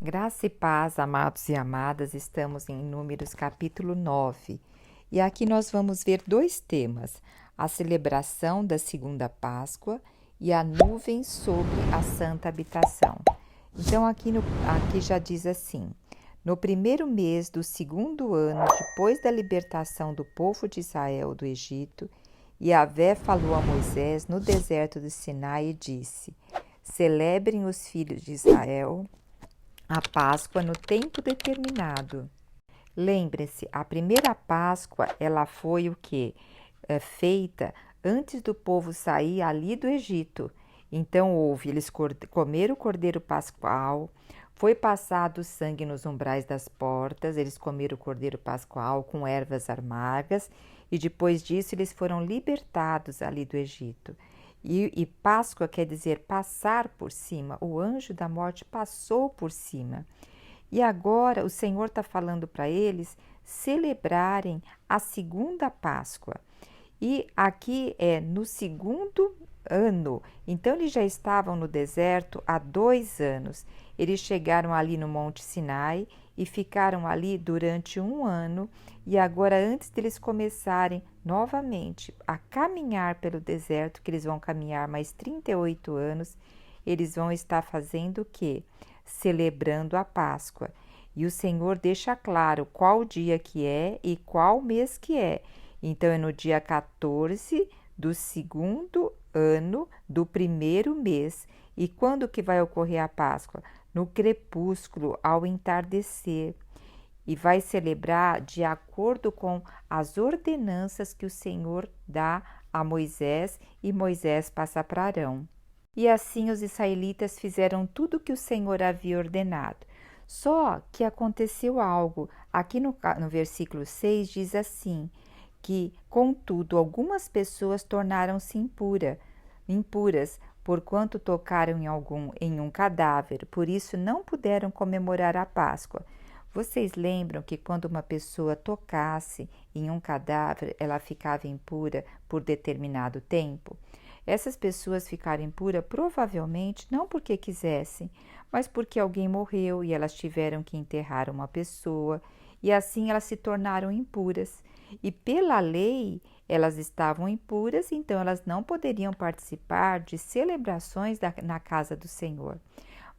Graça e paz, amados e amadas, estamos em Números capítulo 9 e aqui nós vamos ver dois temas: a celebração da segunda Páscoa e a nuvem sobre a santa habitação. Então aqui já diz assim: no primeiro mês do segundo ano, depois da libertação do povo de Israel do Egito, Yahvé falou a Moisés no deserto do Sinai e disse: celebrem os filhos de Israel a Páscoa no tempo determinado. Lembre-se, a primeira Páscoa, ela foi o que? Feita antes do povo sair ali do Egito. Então eles comeram o cordeiro pascual, foi passado o sangue nos umbrais das portas, eles comeram o cordeiro pascual com ervas amargas e depois disso eles foram libertados ali do Egito. E Páscoa quer dizer passar por cima, o anjo da morte passou por cima. E agora o Senhor está falando para eles celebrarem a segunda Páscoa. E aqui é no segundo ano. Então eles já estavam no deserto há 2 anos. Eles chegaram ali no Monte Sinai e ficaram ali durante 1 ano. E agora, antes deles começarem novamente a caminhar pelo deserto, que eles vão caminhar mais 38 anos, eles vão estar fazendo o quê? Celebrando a Páscoa. E o Senhor deixa claro qual dia que é e qual mês que é. Então, é no dia 14 do segundo ano do primeiro mês. E quando que vai ocorrer a Páscoa? No crepúsculo, ao entardecer. E vai celebrar de acordo com as ordenanças que o Senhor dá a Moisés e Moisés passa para Arão. E assim os israelitas fizeram tudo o que o Senhor havia ordenado. Só que aconteceu algo. Aqui no versículo 6 diz assim, que, contudo, algumas pessoas tornaram-se impuras, porquanto tocaram em um cadáver, por isso não puderam comemorar a Páscoa. Vocês lembram que quando uma pessoa tocasse em um cadáver, ela ficava impura por determinado tempo? Essas pessoas ficaram impuras provavelmente não porque quisessem, mas porque alguém morreu e elas tiveram que enterrar uma pessoa, e assim elas se tornaram impuras. E pela lei, elas estavam impuras, então elas não poderiam participar de celebrações na casa do Senhor.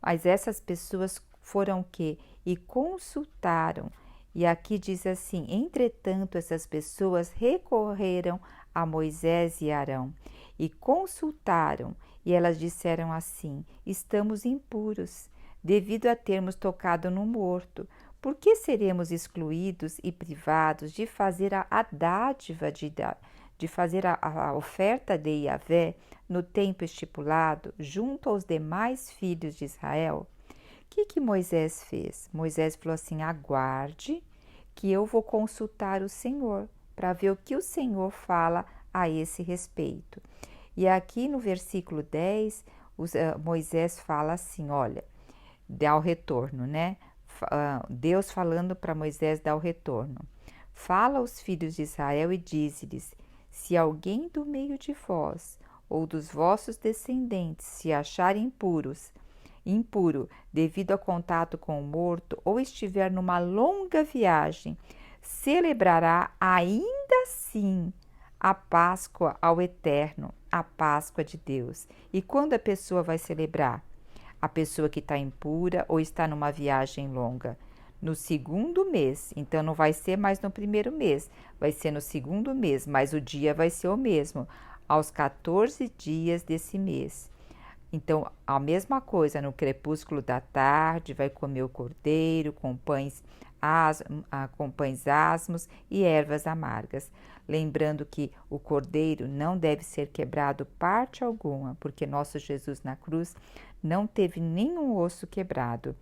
Mas essas pessoas foram o quê? E consultaram. E aqui diz assim: entretanto, essas pessoas recorreram a Moisés e Arão e consultaram, e elas disseram assim: estamos impuros, devido a termos tocado no morto. Por que seremos excluídos e privados de fazer a dádiva, de fazer a oferta de Yahvé no tempo estipulado, junto aos demais filhos de Israel? O que Moisés fez? Moisés falou assim: aguarde que eu vou consultar o Senhor para ver o que o Senhor fala a esse respeito. E aqui no versículo 10, Moisés fala assim, olha, dá o retorno, né? Deus falando para Moisés dar o retorno. Fala aos filhos de Israel e dize-lhes: se alguém do meio de vós ou dos vossos descendentes se achar impuro devido a contato com o morto ou estiver numa longa viagem, celebrará ainda assim a Páscoa ao Eterno, a Páscoa de Deus. E quando a pessoa vai celebrar? A pessoa que está impura ou está numa viagem longa? No segundo mês, então não vai ser mais no primeiro mês, vai ser no segundo mês, mas o dia vai ser o mesmo, aos 14 dias desse mês. Então, a mesma coisa, no crepúsculo da tarde, vai comer o cordeiro com pães asmos e ervas amargas. Lembrando que o cordeiro não deve ser quebrado parte alguma, porque nosso Jesus na cruz não teve nenhum osso quebrado.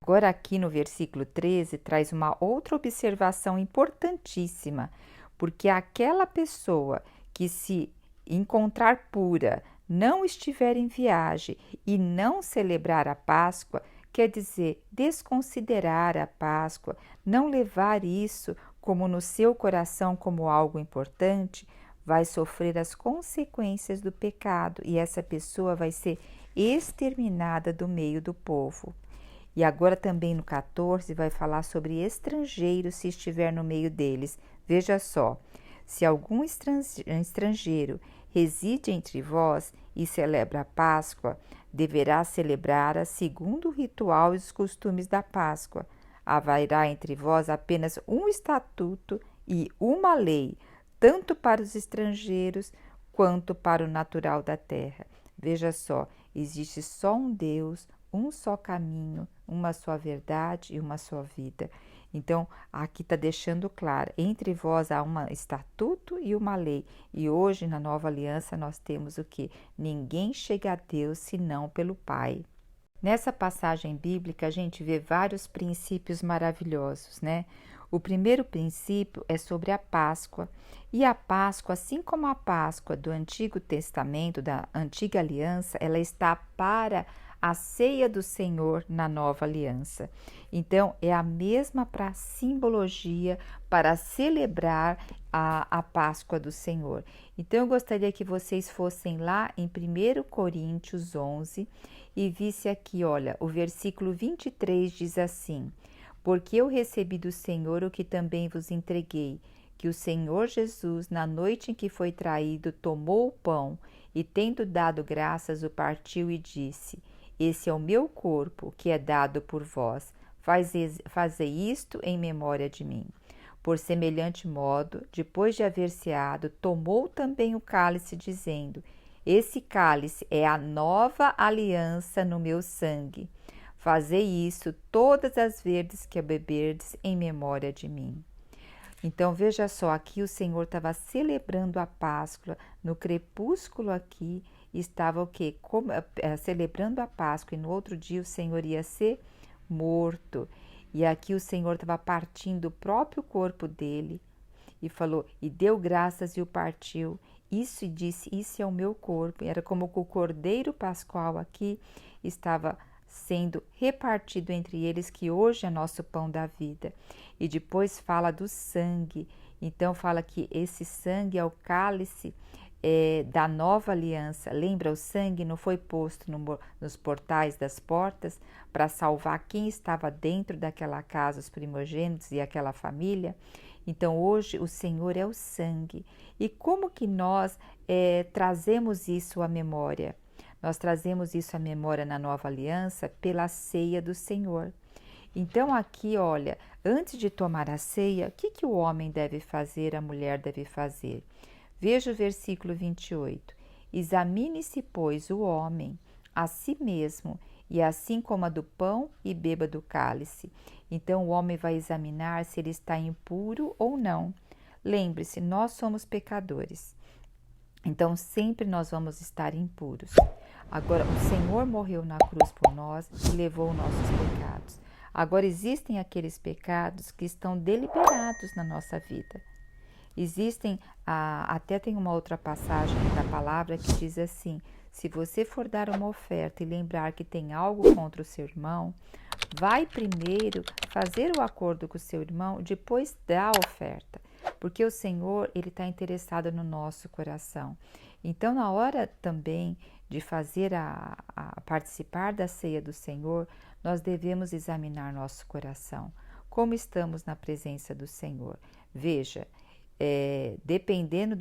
Agora aqui no versículo 13 traz uma outra observação importantíssima, porque aquela pessoa que se encontrar pura, não estiver em viagem e não celebrar a Páscoa, quer dizer, desconsiderar a Páscoa, não levar isso como no seu coração como algo importante, vai sofrer as consequências do pecado e essa pessoa vai ser exterminada do meio do povo. E agora também no 14 vai falar sobre estrangeiros se estiver no meio deles. Veja só, se algum estrangeiro reside entre vós e celebra a Páscoa, deverá celebrar-a segundo o ritual e os costumes da Páscoa. Haverá entre vós apenas um estatuto e uma lei, tanto para os estrangeiros quanto para o natural da terra. Veja só, existe só um Deus, um só caminho, uma só verdade e uma só vida. Então, aqui está deixando claro, entre vós há um estatuto e uma lei. E hoje, na nova aliança, nós temos o que? Ninguém chega a Deus senão pelo Pai. Nessa passagem bíblica, a gente vê vários princípios maravilhosos, né? O primeiro princípio é sobre a Páscoa. E a Páscoa, assim como a Páscoa do Antigo Testamento, da Antiga Aliança, ela está para a ceia do Senhor na nova aliança. Então, é a mesma para simbologia, para celebrar a Páscoa do Senhor. Então, eu gostaria que vocês fossem lá em 1 Coríntios 11 e visse aqui, olha, o versículo 23 diz assim: porque eu recebi do Senhor o que também vos entreguei, que o Senhor Jesus, na noite em que foi traído, tomou o pão e, tendo dado graças, o partiu e disse: esse é o meu corpo, que é dado por vós. Fazei isto em memória de mim. Por semelhante modo, depois de haver ceado, tomou também o cálice, dizendo: esse cálice é a nova aliança no meu sangue. Fazei isso todas as vezes que a beberdes em memória de mim. Então, veja só, aqui o Senhor estava celebrando a Páscoa, no crepúsculo aqui estava o quê? Celebrando a Páscoa, e no outro dia o Senhor ia ser morto. E aqui o Senhor estava partindo o próprio corpo dele e falou, e deu graças e o partiu. Isso e disse, isso é o meu corpo. E era como que o cordeiro pascual aqui estava sendo repartido entre eles, que hoje é nosso pão da vida. E depois fala do sangue. Então fala que esse sangue é o cálice da nova aliança. Lembra, o sangue não foi posto nos portais das portas para salvar quem estava dentro daquela casa, os primogênitos e aquela família? Então hoje o Senhor é o sangue. E como que nós trazemos isso à memória? Nós trazemos isso à memória na nova aliança pela ceia do Senhor. Então aqui, olha, antes de tomar a ceia, o que o homem deve fazer, a mulher deve fazer? Veja o versículo 28. Examine-se, pois, o homem a si mesmo, e assim coma do pão e beba do cálice. Então o homem vai examinar se ele está impuro ou não. Lembre-se, nós somos pecadores. Então sempre nós vamos estar impuros. Agora, o Senhor morreu na cruz por nós e levou nossos pecados. Agora existem aqueles pecados que estão deliberados na nossa vida. Existem, até tem uma outra passagem da palavra que diz assim: se você for dar uma oferta e lembrar que tem algo contra o seu irmão, vai primeiro fazer o acordo com o seu irmão, depois dá a oferta, porque o Senhor, ele está interessado no nosso coração. Então, na hora também de fazer a participar da ceia do Senhor, nós devemos examinar nosso coração, como estamos na presença do Senhor. Veja, dependendo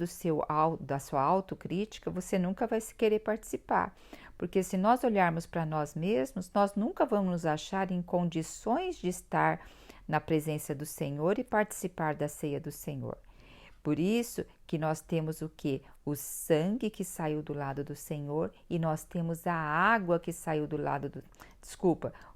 da sua autocrítica, você nunca vai querer participar, porque se nós olharmos para nós mesmos, nós nunca vamos nos achar em condições de estar na presença do Senhor e participar da ceia do Senhor. Por isso que nós temos o quê? O sangue que saiu do lado do Senhor, e nós temos a água que saiu do lado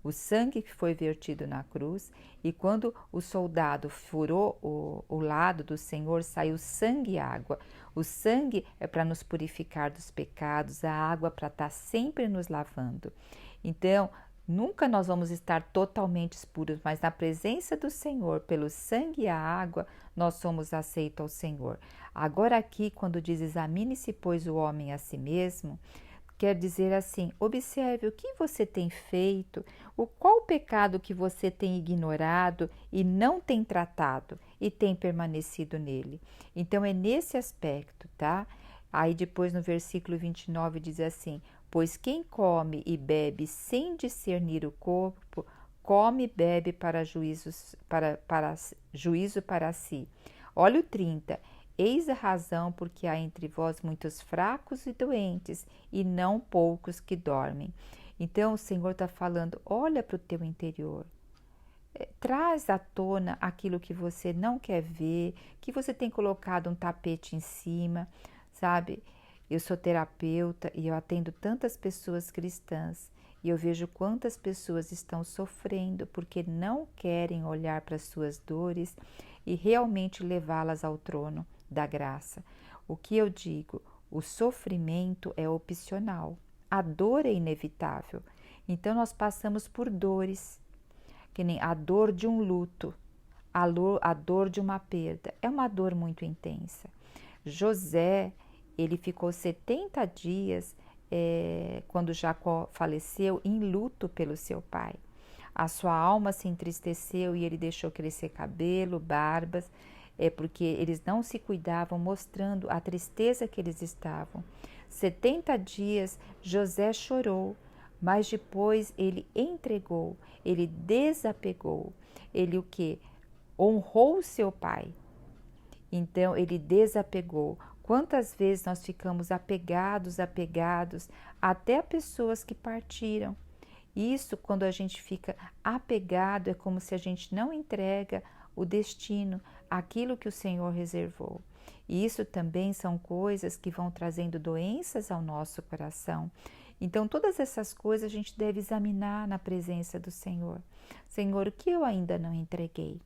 o sangue que foi vertido na cruz, e quando o soldado furou o lado do Senhor, saiu sangue e água. O sangue é para nos purificar dos pecados, a água para estar sempre nos lavando. Então, nunca nós vamos estar totalmente puros, mas na presença do Senhor, pelo sangue e a água, nós somos aceitos ao Senhor. Agora aqui, quando diz examine-se, pois, o homem a si mesmo, quer dizer assim, observe o que você tem feito, qual pecado que você tem ignorado e não tem tratado e tem permanecido nele. Então é nesse aspecto, tá? Aí depois no versículo 29 diz assim: pois quem come e bebe sem discernir o corpo, come e bebe para juízo para si. Olha o 30. Eis a razão porque há entre vós muitos fracos e doentes, e não poucos que dormem. Então o Senhor está falando, olha para o teu interior. Traz à tona aquilo que você não quer ver, que você tem colocado um tapete em cima, sabe? Eu sou terapeuta e eu atendo tantas pessoas cristãs e eu vejo quantas pessoas estão sofrendo porque não querem olhar para as suas dores e realmente levá-las ao trono da graça. O que eu digo? O sofrimento é opcional, a dor é inevitável. Então nós passamos por dores, que nem a dor de um luto, a dor de uma perda. É uma dor muito intensa. José, ele ficou 70 dias, quando Jacó faleceu, em luto pelo seu pai. A sua alma se entristeceu e ele deixou crescer cabelo, barbas, porque eles não se cuidavam, mostrando a tristeza que eles estavam. 70 dias José chorou, mas depois ele entregou, ele desapegou, ele o quê? Honrou seu pai. Então ele desapegou. Quantas vezes nós ficamos apegados até a pessoas que partiram. Isso, quando a gente fica apegado, é como se a gente não entrega o destino, aquilo que o Senhor reservou. E isso também são coisas que vão trazendo doenças ao nosso coração. Então, todas essas coisas a gente deve examinar na presença do Senhor. Senhor, o que eu ainda não entreguei?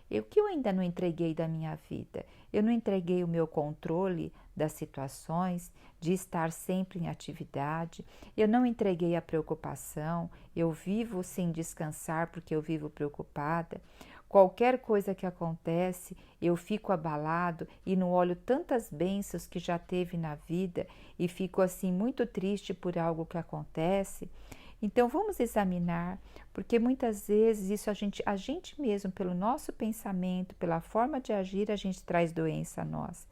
O que eu ainda não entreguei da minha vida? Eu não entreguei o meu controle das situações, de estar sempre em atividade. Eu não entreguei a preocupação. Eu vivo sem descansar porque eu vivo preocupada. Qualquer coisa que acontece, eu fico abalado e não olho tantas bênçãos que já teve na vida e fico assim muito triste por algo que acontece. Então vamos examinar, porque muitas vezes isso a gente mesmo, pelo nosso pensamento, pela forma de agir, a gente traz doença a nós.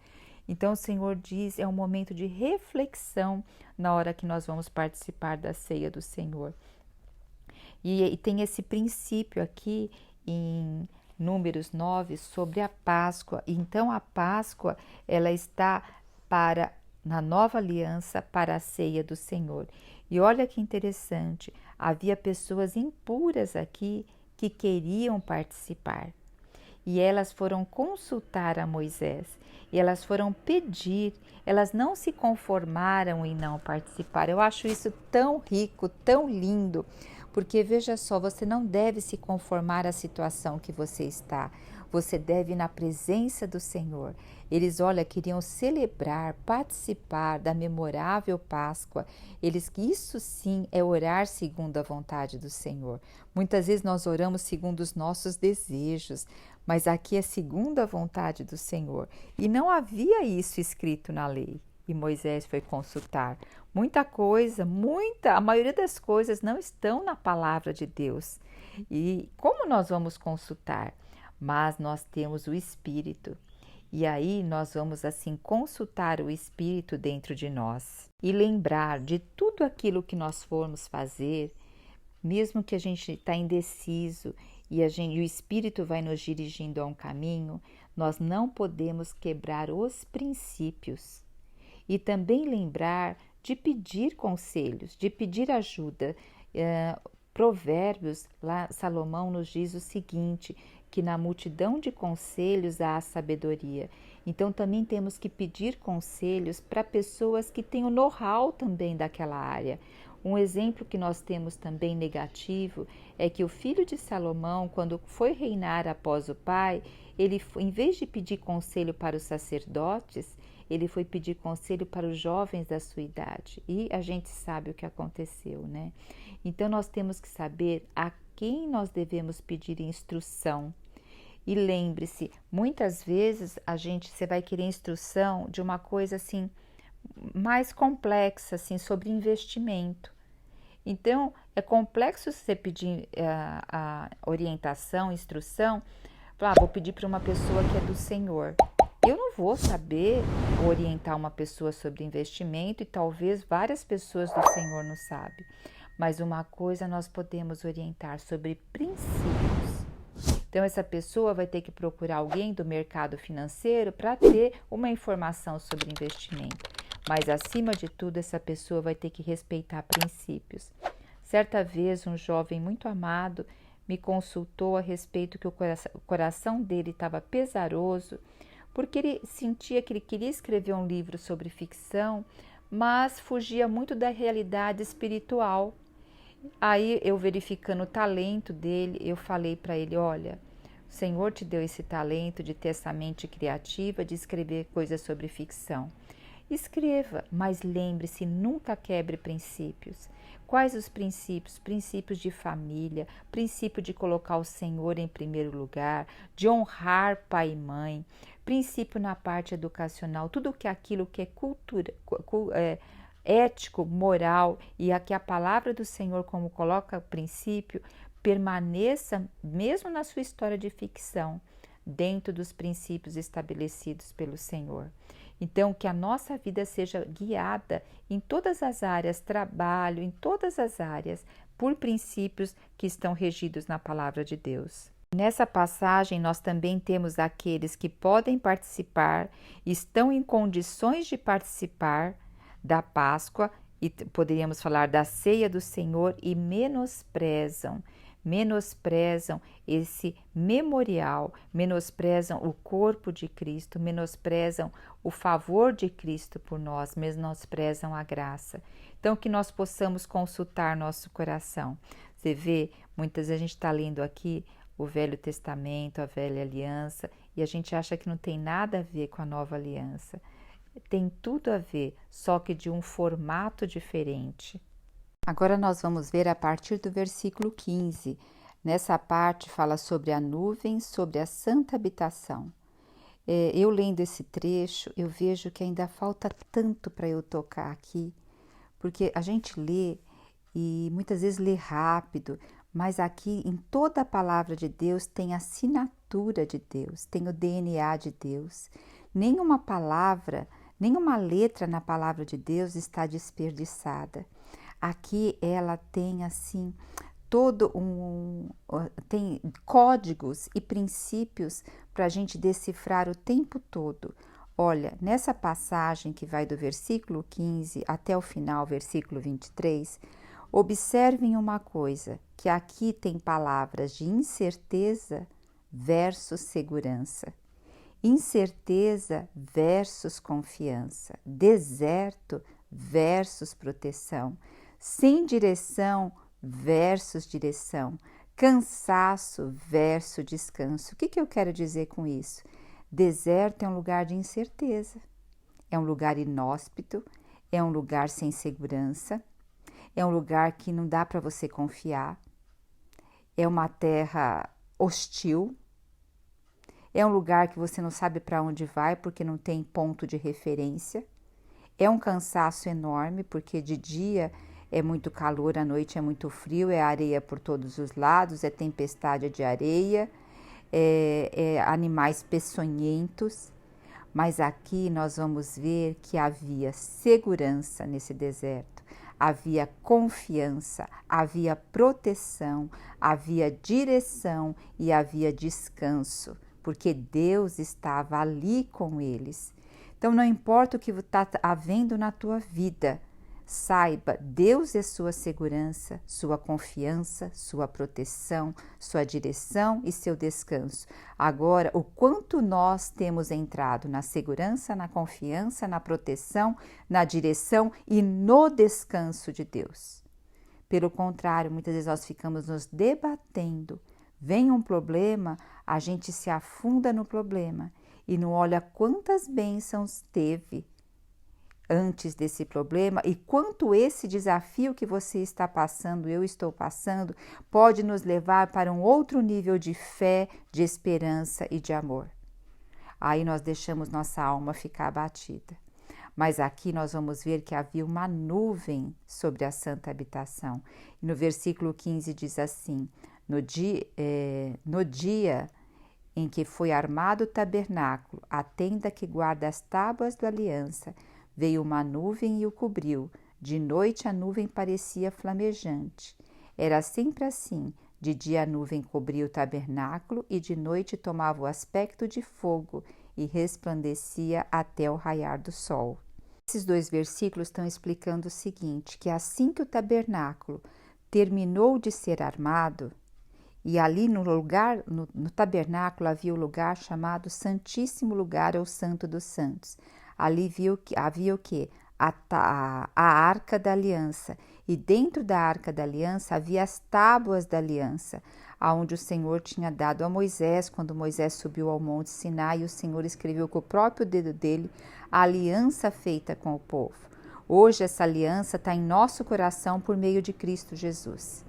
Então o Senhor diz, é um momento de reflexão na hora que nós vamos participar da ceia do Senhor. E tem esse princípio aqui em Números 9 sobre a Páscoa. Então a Páscoa, ela está na nova aliança para a ceia do Senhor. E olha que interessante, havia pessoas impuras aqui que queriam participar. E elas foram consultar a Moisés, e elas foram pedir, elas não se conformaram em não participar. Eu acho isso tão rico, tão lindo, porque veja só, você não deve se conformar à situação que você está. Você deve ir na presença do Senhor. Eles, olha, queriam celebrar, participar da memorável Páscoa. Isso sim é orar segundo a vontade do Senhor. Muitas vezes nós oramos segundo os nossos desejos, mas aqui é segundo a vontade do Senhor. E não havia isso escrito na lei. E Moisés foi consultar. Muita coisa, a maioria das coisas não estão na palavra de Deus. E como nós vamos consultar? Mas nós temos o Espírito. E aí nós vamos assim consultar o Espírito dentro de nós. E lembrar de tudo aquilo que nós formos fazer, mesmo que a gente está indeciso e o Espírito vai nos dirigindo a um caminho, nós não podemos quebrar os princípios. E também lembrar de pedir conselhos, de pedir ajuda. Provérbios, lá Salomão nos diz o seguinte, que na multidão de conselhos há a sabedoria. Então também temos que pedir conselhos para pessoas que têm o know-how também daquela área. Um exemplo que nós temos também negativo é que o filho de Salomão, quando foi reinar após o pai, ele, em vez de pedir conselho para os sacerdotes, ele foi pedir conselho para os jovens da sua idade. E a gente sabe o que aconteceu, né? Então nós temos que saber a quem nós devemos pedir instrução. E lembre-se, muitas vezes você vai querer instrução de uma coisa assim mais complexa, assim, sobre investimento. Então, é complexo você pedir a orientação, instrução, vou pedir para uma pessoa que é do Senhor. Eu não vou saber orientar uma pessoa sobre investimento e talvez várias pessoas do Senhor não sabem. mas uma coisa nós podemos orientar sobre princípios. Então, essa pessoa vai ter que procurar alguém do mercado financeiro para ter uma informação sobre investimento. Mas, acima de tudo, essa pessoa vai ter que respeitar princípios. Certa vez, um jovem muito amado me consultou a respeito que o coração dele estava pesaroso, porque ele sentia que ele queria escrever um livro sobre ficção, mas fugia muito da realidade espiritual. Aí, eu verificando o talento dele, eu falei para ele, olha, o Senhor te deu esse talento de ter essa mente criativa, de escrever coisas sobre ficção. Escreva, mas lembre-se, nunca quebre princípios. Quais os princípios? Princípios de família, princípio de colocar o Senhor em primeiro lugar, de honrar pai e mãe, princípio na parte educacional, tudo que aquilo que é cultura, ético, moral, e aqui a palavra do Senhor, como coloca o princípio, permaneça mesmo na sua história de ficção, dentro dos princípios estabelecidos pelo Senhor. Então, que a nossa vida seja guiada em todas as áreas, trabalho, em todas as áreas, por princípios que estão regidos na palavra de Deus. Nessa passagem, nós também temos aqueles que podem participar, estão em condições de participar da Páscoa, e poderíamos falar da ceia do Senhor, e menosprezam esse memorial, menosprezam o corpo de Cristo, menosprezam o favor de Cristo por nós, menosprezam a graça. Então, que nós possamos consultar nosso coração. Você vê, muitas vezes a gente está lendo aqui o Velho Testamento, a Velha Aliança, e a gente acha que não tem nada a ver com a Nova Aliança. Tem tudo a ver, só que de um formato diferente. Agora nós vamos ver a partir do versículo 15. Nessa parte fala sobre a nuvem, sobre a santa habitação. Eu lendo esse trecho, eu vejo que ainda falta tanto para eu tocar aqui, porque a gente lê e muitas vezes lê rápido, mas aqui em toda a palavra de Deus tem a assinatura de Deus, tem o DNA de Deus. Nenhuma palavra, nenhuma letra na palavra de Deus está desperdiçada. Aqui ela tem assim tem códigos e princípios para a gente decifrar o tempo todo. Olha, nessa passagem que vai do versículo 15 até o final, versículo 23, observem uma coisa, que aqui tem palavras de incerteza versus segurança, incerteza versus confiança, deserto versus proteção, sem direção versus direção, cansaço versus descanso. O que eu quero dizer com isso? Deserto é um lugar de incerteza, é um lugar inóspito, é um lugar sem segurança, é um lugar que não dá para você confiar, é uma terra hostil, é um lugar que você não sabe para onde vai porque não tem ponto de referência, é um cansaço enorme porque de dia é muito calor, à noite é muito frio, é areia por todos os lados, é tempestade de areia, é animais peçonhentos. Mas aqui nós vamos ver que havia segurança nesse deserto, havia confiança, havia proteção, havia direção e havia descanso, porque Deus estava ali com eles. Então não importa o que está havendo na tua vida, saiba, Deus é sua segurança, sua confiança, sua proteção, sua direção e seu descanso. Agora, o quanto nós temos entrado na segurança, na confiança, na proteção, na direção e no descanso de Deus. Pelo contrário, muitas vezes nós ficamos nos debatendo. Vem um problema, a gente se afunda no problema e não olha quantas bênçãos teve antes desse problema e quanto esse desafio que você está passando, eu estou passando, pode nos levar para um outro nível de fé, de esperança e de amor. Aí nós deixamos nossa alma ficar abatida. Mas aqui nós vamos ver que havia uma nuvem sobre a santa habitação. E no versículo 15 diz assim, no dia em que foi armado o tabernáculo, a tenda que guarda as tábuas da aliança, veio uma nuvem e o cobriu, De noite a nuvem parecia flamejante. Era sempre assim. De dia a nuvem cobria o tabernáculo e de noite tomava o aspecto de fogo e resplandecia até o raiar do sol. Esses 2 versículos estão explicando o seguinte, que assim que o tabernáculo terminou de ser armado, e ali no tabernáculo havia o lugar chamado Santíssimo Lugar ou Santo dos Santos. Ali havia o quê? A Arca da Aliança. E dentro da Arca da Aliança havia as tábuas da aliança, aonde o Senhor tinha dado a Moisés, quando Moisés subiu ao Monte Sinai, e o Senhor escreveu com o próprio dedo dele a aliança feita com o povo. Hoje essa aliança está em nosso coração por meio de Cristo Jesus.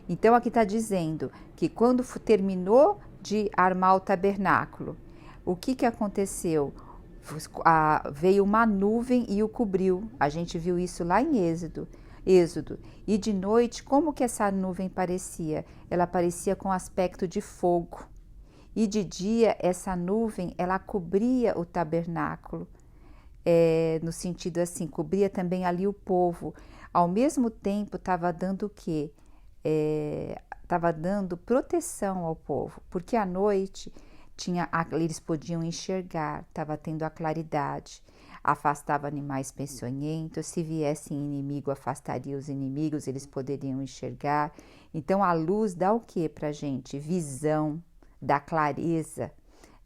Então aqui está dizendo que quando terminou de armar o tabernáculo, o que aconteceu? Veio uma nuvem e o cobriu. A gente viu isso lá em Êxodo. E de noite, como que essa nuvem parecia? Ela parecia com aspecto de fogo. E de dia, essa nuvem, ela cobria o tabernáculo. No sentido assim, cobria também ali o povo. Ao mesmo tempo, estava dando o quê? Estava dando proteção ao povo, porque à noite eles podiam enxergar, estava tendo a claridade, afastava animais peçonhentos, se viesse inimigo, afastaria os inimigos, eles poderiam enxergar. Então a luz dá o que para a gente? Visão, da clareza,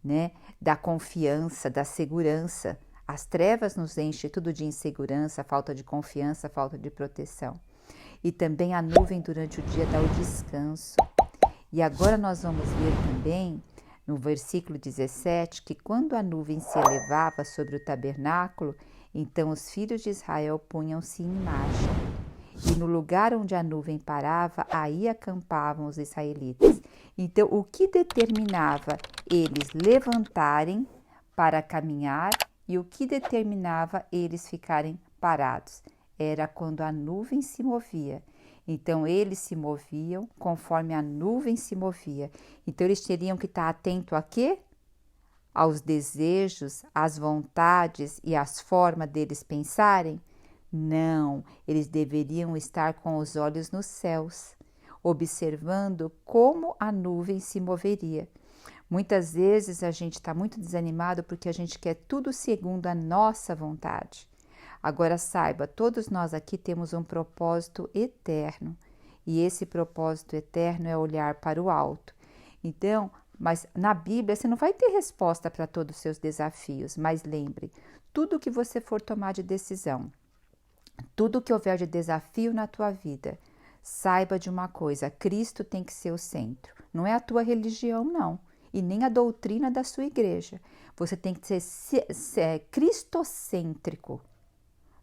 né? Da confiança, da segurança. As trevas nos enchem tudo de insegurança, falta de confiança, falta de proteção. E também a nuvem durante o dia dá o descanso. E agora nós vamos ver também, no versículo 17, que quando a nuvem se elevava sobre o tabernáculo, então os filhos de Israel punham-se em marcha. E no lugar onde a nuvem parava, aí acampavam os israelitas. Então, o que determinava eles levantarem para caminhar e o que determinava eles ficarem parados? Era quando a nuvem se movia. Então, eles se moviam conforme a nuvem se movia. Então, eles teriam que estar atentos a quê? Aos desejos, às vontades e às formas deles pensarem? Não, eles deveriam estar com os olhos nos céus, observando como a nuvem se moveria. Muitas vezes a gente está muito desanimado porque a gente quer tudo segundo a nossa vontade. Agora saiba, todos nós aqui temos um propósito eterno e esse propósito eterno é olhar para o alto. Então, mas na Bíblia você não vai ter resposta para todos os seus desafios, mas lembre, tudo que você for tomar de decisão, tudo que houver de desafio na tua vida, saiba de uma coisa, Cristo tem que ser o centro, não é a tua religião não, e nem a doutrina da sua igreja, você tem que ser cristocêntrico.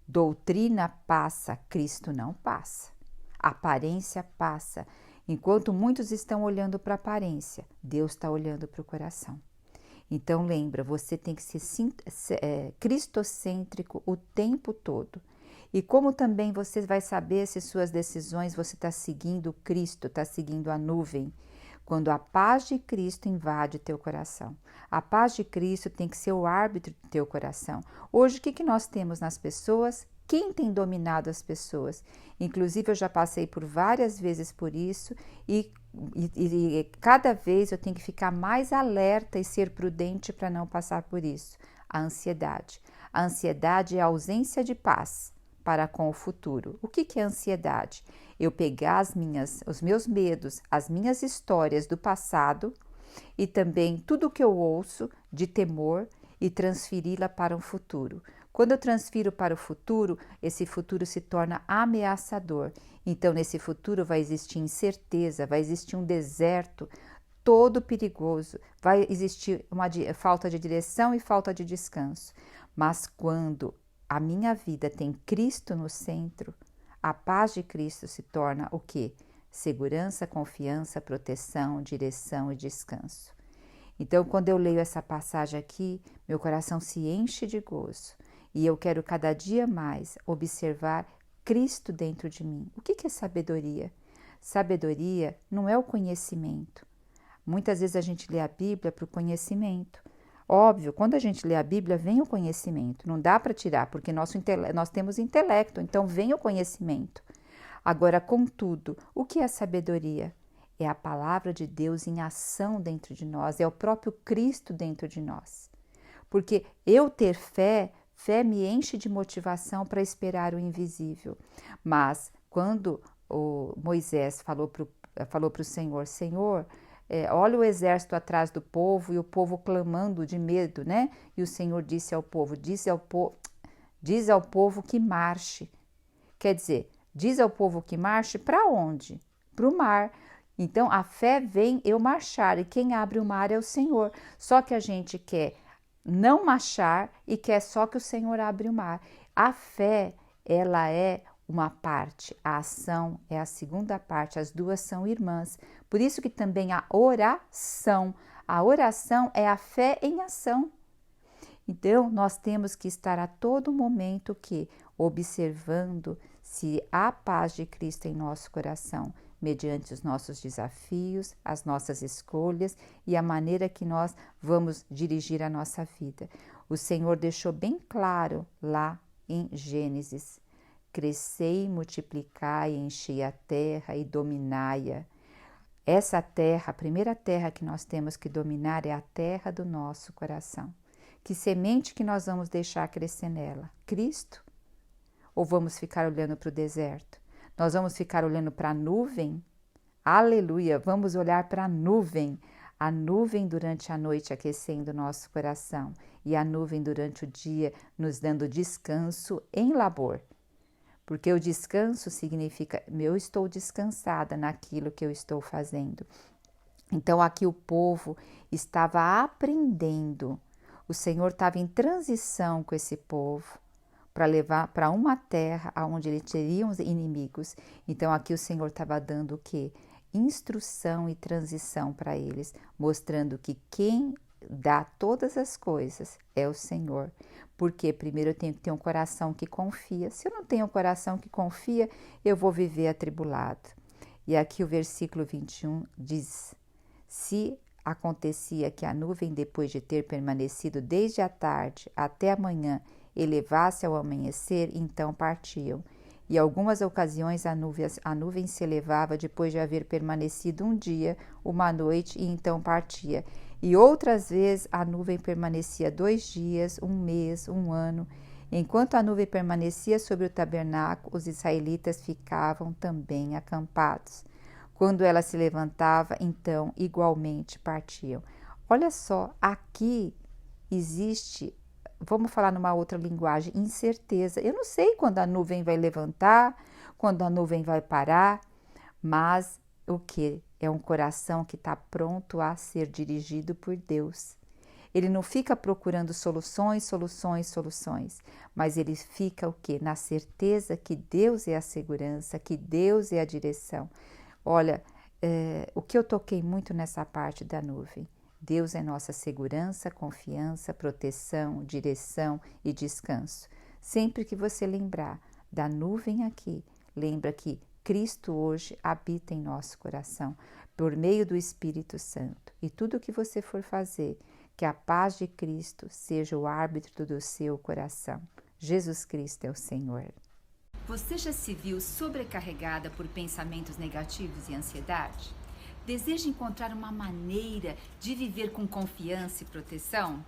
Doutrina passa, Cristo não passa. Aparência passa. Enquanto muitos estão olhando para a aparência, Deus está olhando para o coração. Então lembra, você tem que ser cristocêntrico o tempo todo. E como também você vai saber se suas decisões você está seguindo Cristo, está seguindo a nuvem? Quando a paz de Cristo invade teu coração. A paz de Cristo tem que ser o árbitro do teu coração. Hoje, o que nós temos nas pessoas? Quem tem dominado as pessoas? Inclusive, eu já passei por várias vezes por isso e cada vez eu tenho que ficar mais alerta e ser prudente para não passar por isso. A ansiedade. A ansiedade é a ausência de paz para com o futuro. O que é ansiedade? Eu pegar os meus medos, as minhas histórias do passado e também tudo que eu ouço de temor e transferi-la para um futuro. Quando eu transfiro para o futuro, esse futuro se torna ameaçador. Então, nesse futuro vai existir incerteza, vai existir um deserto todo perigoso, vai existir uma falta de direção e falta de descanso. Mas quando a minha vida tem Cristo no centro, a paz de Cristo se torna o quê? Segurança, confiança, proteção, direção e descanso. Então, quando eu leio essa passagem aqui, meu coração se enche de gozo e eu quero cada dia mais observar Cristo dentro de mim. O que é sabedoria? Sabedoria não é o conhecimento. Muitas vezes a gente lê a Bíblia para o conhecimento, Óbvio, quando a gente lê a Bíblia, vem o conhecimento, não dá para tirar, porque nós temos intelecto, então vem o conhecimento. Agora, contudo, o que é sabedoria? É a palavra de Deus em ação dentro de nós, é o próprio Cristo dentro de nós. Porque eu ter fé me enche de motivação para esperar o invisível. Mas quando o Moisés falou para o Senhor, Senhor, olha o exército atrás do povo e o povo clamando de medo, né? E o Senhor disse ao povo, diz ao povo que marche. Quer dizer, diz ao povo que marche para onde? Para o mar. Então, a fé vem eu marchar e quem abre o mar é o Senhor. Só que a gente quer não marchar e quer só que o Senhor abre o mar. A fé, ela é uma parte, a ação é a segunda parte, as duas são irmãs. Por isso que também a oração é a fé em ação. Então, nós temos que estar a todo momento observando se há paz de Cristo em nosso coração, mediante os nossos desafios, as nossas escolhas e a maneira que nós vamos dirigir a nossa vida. O Senhor deixou bem claro lá em Gênesis: crescei, multiplicai, enchei a terra e dominai-a. Essa terra, a primeira terra que nós temos que dominar é a terra do nosso coração. Que semente que nós vamos deixar crescer nela? Cristo? Ou vamos ficar olhando para o deserto? Nós vamos ficar olhando para a nuvem? Aleluia! Vamos olhar para a nuvem durante a noite aquecendo o nosso coração e a nuvem durante o dia nos dando descanso em labor. Porque o descanso significa eu estou descansada naquilo que eu estou fazendo. Então aqui o povo estava aprendendo. O Senhor estava em transição com esse povo para levar para uma terra onde eles teriam inimigos. Então aqui o Senhor estava dando o quê? Instrução e transição para eles, mostrando que quem dá todas as coisas é o Senhor. Porque primeiro eu tenho que ter um coração que confia. Se eu não tenho um coração que confia, eu vou viver atribulado. E aqui o versículo 21 diz: se acontecia que a nuvem, depois de ter permanecido desde a tarde até a manhã, elevasse ao amanhecer, então partiam. E algumas ocasiões a nuvem se elevava depois de haver permanecido um dia, uma noite, e então partia. E outras vezes a nuvem permanecia 2 dias, 1 mês, 1 ano. Enquanto a nuvem permanecia sobre o tabernáculo, os israelitas ficavam também acampados. Quando ela se levantava, então igualmente partiam. Olha só, aqui existe, vamos falar numa outra linguagem, incerteza. Eu não sei quando a nuvem vai levantar, quando a nuvem vai parar, mas o que? É um coração que está pronto a ser dirigido por Deus. Ele não fica procurando soluções, mas ele fica o quê? Na certeza que Deus é a segurança, que Deus é a direção. Olha, o que eu toquei muito nessa parte da nuvem. Deus é nossa segurança, confiança, proteção, direção e descanso. Sempre que você lembrar da nuvem aqui, lembra que Cristo hoje habita em nosso coração, por meio do Espírito Santo. E tudo que você for fazer, que a paz de Cristo seja o árbitro do seu coração. Jesus Cristo é o Senhor. Você já se viu sobrecarregada por pensamentos negativos e ansiedade? Deseja encontrar uma maneira de viver com confiança e proteção?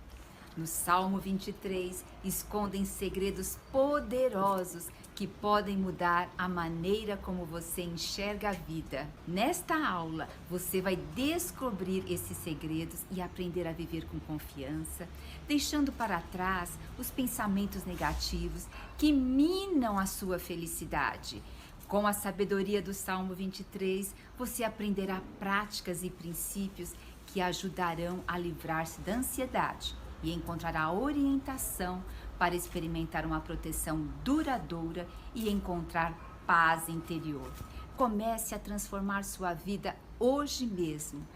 No Salmo 23, escondem segredos poderosos que podem mudar a maneira como você enxerga a vida. Nesta aula, você vai descobrir esses segredos e aprender a viver com confiança, deixando para trás os pensamentos negativos que minam a sua felicidade. Com a sabedoria do Salmo 23, você aprenderá práticas e princípios que ajudarão a livrar-se da ansiedade e encontrará orientação para experimentar uma proteção duradoura e encontrar paz interior. Comece a transformar sua vida hoje mesmo.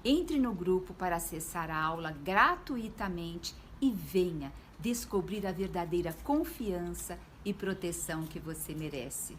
Entre no grupo para acessar a aula gratuitamente e venha descobrir a verdadeira confiança e proteção que você merece.